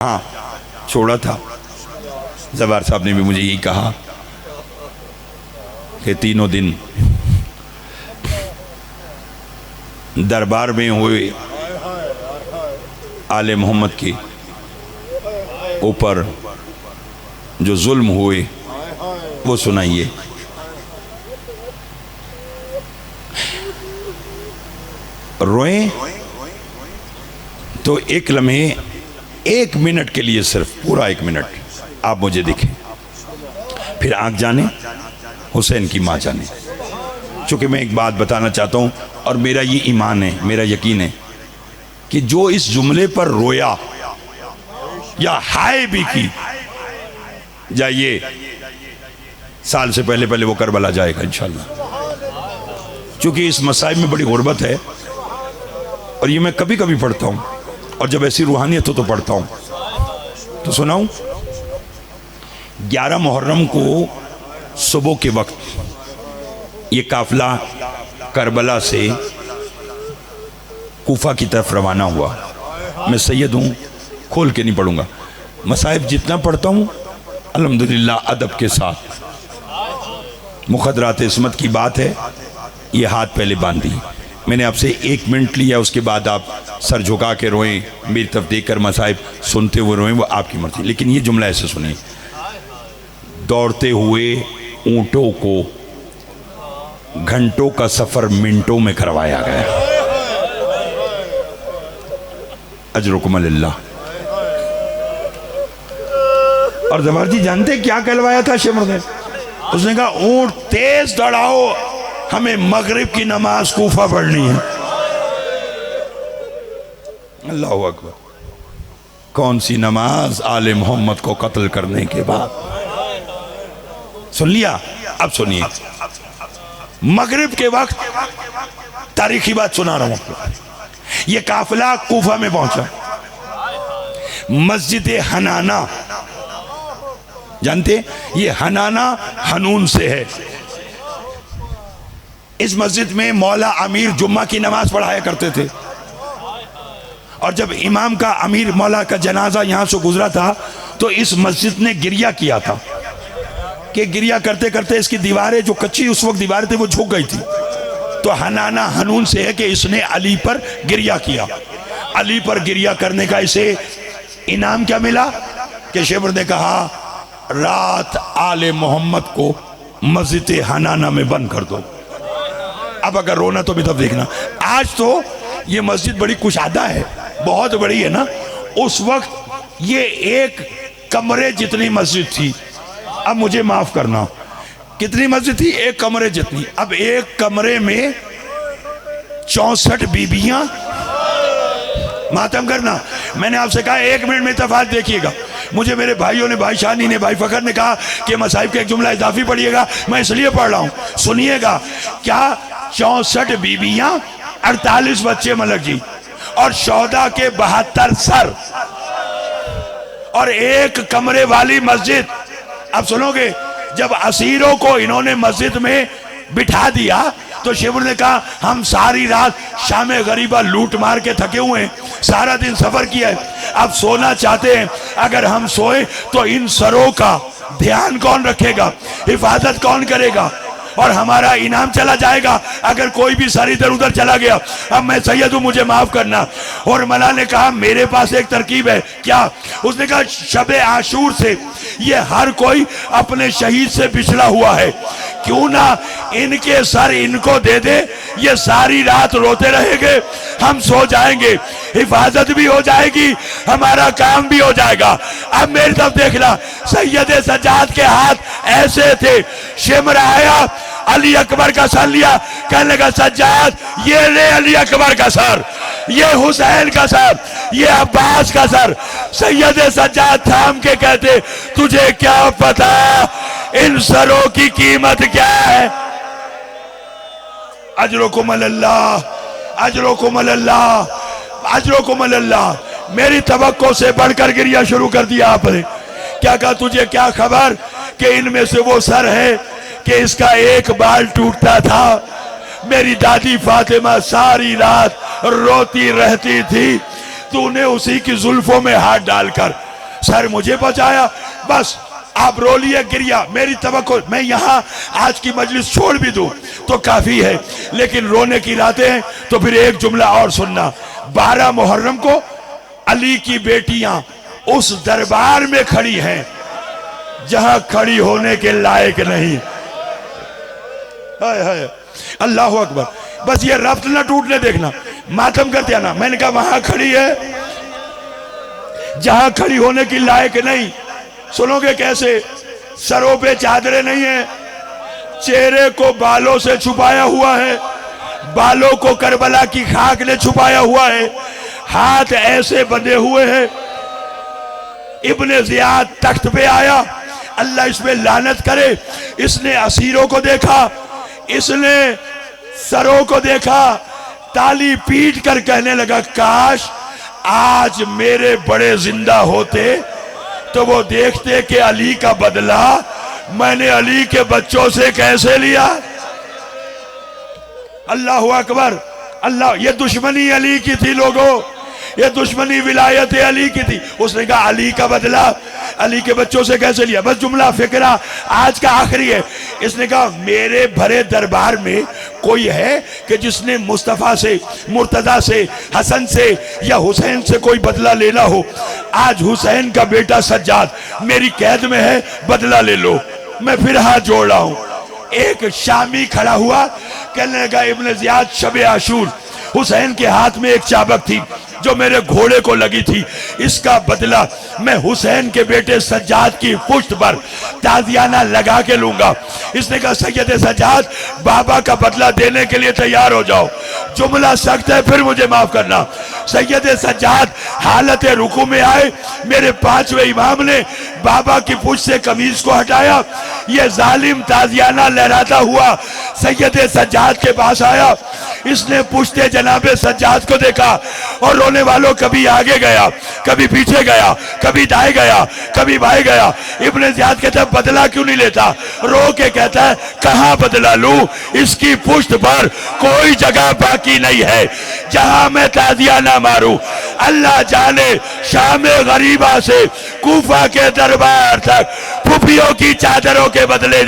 हाँ छोड़ा था। जबार साहब ने भी मुझे यही कहा कि तीनों दिन दरबार में हुए आले मोहम्मद के ऊपर जो जुल्म हुए वो सुनाइए। रोए तो एक लम्हे, 1 मिनट के लिए, सिर्फ पूरा 1 मिनट आप मुझे दिखें, फिर आंख जाने, हुसैन की माँ जाने। चूंकि मैं एक बात बताना चाहता हूँ और मेरा ये ईमान है, मेरा यकीन है कि जो इस जुमले पर रोया या हाय भी की, जाइए साल से पहले पहले वो करबला जाएगा इंशाल्लाह। चूंकि इस मसाइब में बड़ी गुर्बत है और ये मैं कभी कभी पढ़ता हूँ, और जब ऐसी रूहानियत हो तो पढ़ता हूँ। तो सुनाऊं, 11 मुहर्रम को सुबह के वक्त ये काफिला करबला से कूफा की तरफ रवाना हुआ। मैं सैयद हूँ, खोल के नहीं पढ़ूंगा, मसाइब जितना पढ़ता हूँ अल्हम्दुलिल्लाह अदब के साथ। मुखदरात इस्मत की बात है, ये हाथ पहले बांधी। मैंने आपसे 1 मिनट लिया, उसके बाद आप सर झुका के रोएं, मेरी तरफ देखकर मसाइब सुनते हुए रोएं, वो आपकी मर्जी। लेकिन ये जुमला ऐसे सुनिए, दौड़ते हुए ऊंटों को घंटों का सफर मिनटों में करवाया गया। अजरुकुम अल्लाह। और जवाहर जी जानते क्या कहलवाया था शेमर ने? उसने कहा ऊंट तेज दौड़ाओ, हमें मगरिब की नमाज कूफा पढ़नी है। अल्लाह अकबर। कौन सी नमाज आले मोहम्मद को कत्ल करने के बाद? सुन लिया? अब सुनिए, मगरिब के वक्त तारीखी बात सुना रहा हूं आपको। यह काफिला कूफा में पहुंचा, मस्जिद हनाना जानते, ये हनाना हनून से है। इस मस्जिद में मौला अमीर जुम्मा की नमाज पढ़ाया करते थे, और जब इमाम का, अमीर मौला का जनाजा यहां से गुजरा था तो इस मस्जिद ने गिरिया किया था कि गिरिया करते करते इसकी दीवारें, जो कच्ची उस वक्त दीवारें थी, वो झुक गई थी। तो हनाना हनून से है कि इसने अली पर गिरिया किया। अली पर गिरिया करने का इसे इनाम क्या मिला कि शेबर ने कहा रात आले मोहम्मद को मस्जिद हनाना में बंद कर दो। अब अगर रोना तो भी तब देखना। आज तो ये मस्जिद बड़ी कुशादा है, बहुत बड़ी है ना। उस वक्त ये 1 कमरे जितनी मस्जिद थी। अब मुझे माफ करना, कितनी मस्जिद थी? 1 कमरे जितनी। अब 1 कमरे में 64 बीबियां मातम करना। मैंने आपसे कहा 1 मिनट में तफात देखिएगा। मुझे मेरे भाइयों ने, भाई शानी ने, भाई फखर ने कहा कि मसाइब का एक जुमला इजाफी पढ़िएगा, मैं इसलिए पढ़ रहा हूं, सुनिएगा। क्या 64 बीबियां, 48 बच्चे मलक जी, और 14 के 72 सर, और 1 कमरे वाली मस्जिद। अब सुनोगे, जब असीरों को इन्होंने मस्जिद में बिठा दिया तो शेबर ने कहा हम सारी रात शाम गरीबा लूट मार के थके हुए हैं, सारा दिन सफर किया है, अब सोना चाहते हैं। अगर हम सोए तो इन सरों का ध्यान कौन रखेगा, हिफाजत कौन करेगा, और हमारा इनाम चला जाएगा अगर कोई भी सर इधर उधर चला गया। अब मैं सैयद हूं, मुझे माफ करना। और मला ने कहा मेरे पास एक तरकीब है। क्या? उसने कहा शबे आशूर से ये हर कोई अपने शहीद से पिछड़ा हुआ है, क्यों ना इनके सर इनको दे दे, ये सारी रात रोते रहेंगे, हम सो जाएंगे, हिफाजत भी हो जाएगी, हमारा काम भी हो जाएगा। अब मेरी तरफ देखना, सैयद सज्जाद के हाथ ऐसे थे। शेमर आया, अली अकबर का सर लिया, कहने लगा सज्जाद ये ले अली अकबर का सर, ये हुसैन का सर, ये अब्बास का सर। सैयद सज्जाद थाम के कहते तुझे क्या पता इन सरों की कीमत क्या है? अजरुकुम अल्लाह, अजरुकुम अल्लाह, अजरुकुम अल्लाह। मेरी तवक्को से बढ़कर गिरिया शुरू कर दिया आपने। क्या कहा? तुझे क्या खबर कि इनमें से वो सर है कि इसका 1 बाल टूटता था। मेरी दादी फातिमा सारी रात रोती रहती थी, तूने उसी की जुल्फों में हाथ डालकर सर मुझे बचाया, बस आप रो लिए गिरिया, मेरी तवक्को मैं यहाँ आज की मजलिस छोड़ भी दूं तो काफी है, लेकिन रोने की रातें हैं तो फिर एक जुमला और सुनना। 12 मुहर्रम को अली की बेटियां उस दरबार में खड़ी हैं जहां खड़ी होने के लायक नहीं। हाय हाय अल्लाह अकबर। बस ये रब्त ना टूटने देखना, मातम करते आना। मैंने कहा वहां खड़ी है जहां खड़ी होने की लायक नहीं। सुनोगे कैसे? सरों पे चादरें नहीं है, चेहरे को बालों से छुपाया हुआ है, बालों को करबला की खाक ने छुपाया हुआ है, हाथ ऐसे बंधे हुए हैं। इब्ने जियाद तख्त पे आया, अल्लाह इसमें लानत करे, इसने असीरों को देखा, इसने सरों को देखा, ताली पीट कर कहने लगा काश आज मेरे बड़े जिंदा होते तो वो देखते कि अली का बदला मैंने अली के बच्चों से कैसे लिया। अल्लाह अकबर। अल्लाह, ये दुश्मनी अली की थी लोगों, ये दुश्मनी विलायत अली की थी। उसने कहा अली का बदला अली के बच्चों से कैसे लिया। बस जुमला फिक्रा आज का आखिरी है। इसने कहा मेरे भरे दरबार में कोई है कि जिसने मुस्तफा से, मुर्तजा से, हसन से या हुसैन से कोई बदला लेना हो। आज हुसैन का बेटा सज्जाद मेरी कैद में है, बदला ले लो। मैं फिर हाथ जोड़ रहा हूं। एक शामी खड़ा हुआ, कहने लगा इब्ने जियाद शबे आशूर, हुसैन के हाथ में एक चाबक थी जो मेरे घोड़े को लगी थी, इसका बदला मैं हुसैन के बेटे सज्जाद की पुश्त पर ताजियाना लगा के लूंगा। इसने कहा सैयद सज्जाद बाबा का बदला देने के लिए तैयार हो जाओ। जुमला सख्त है, फिर मुझे माफ करना। सैयद सज्जाद हालत रुकू में आए, मेरे 5वें इमाम ने बाबा की पुश्त से कमीज को हटाया। ये जालिम ताजियाना लहराता हुआ सैयद सज्जाद के पास आया। इसने पुश्ते जनाबे सज्जाद को देखा और रोने वालों कभी आगे गया, कभी पीछे गया, कभी दाएं गया, कभी बाएं गया। इब्ने जियाद कहता है बदला क्यों नहीं लेता? रो के कहता है कहां बदला लूं, इसकी पुश्त पर कोई जगह बाकी नहीं है जहां मैं ताजियाना मारूं। अल्लाह जाने शाम गरीबा से कूफा के दरबार तक फुफियों की चादरों के बदले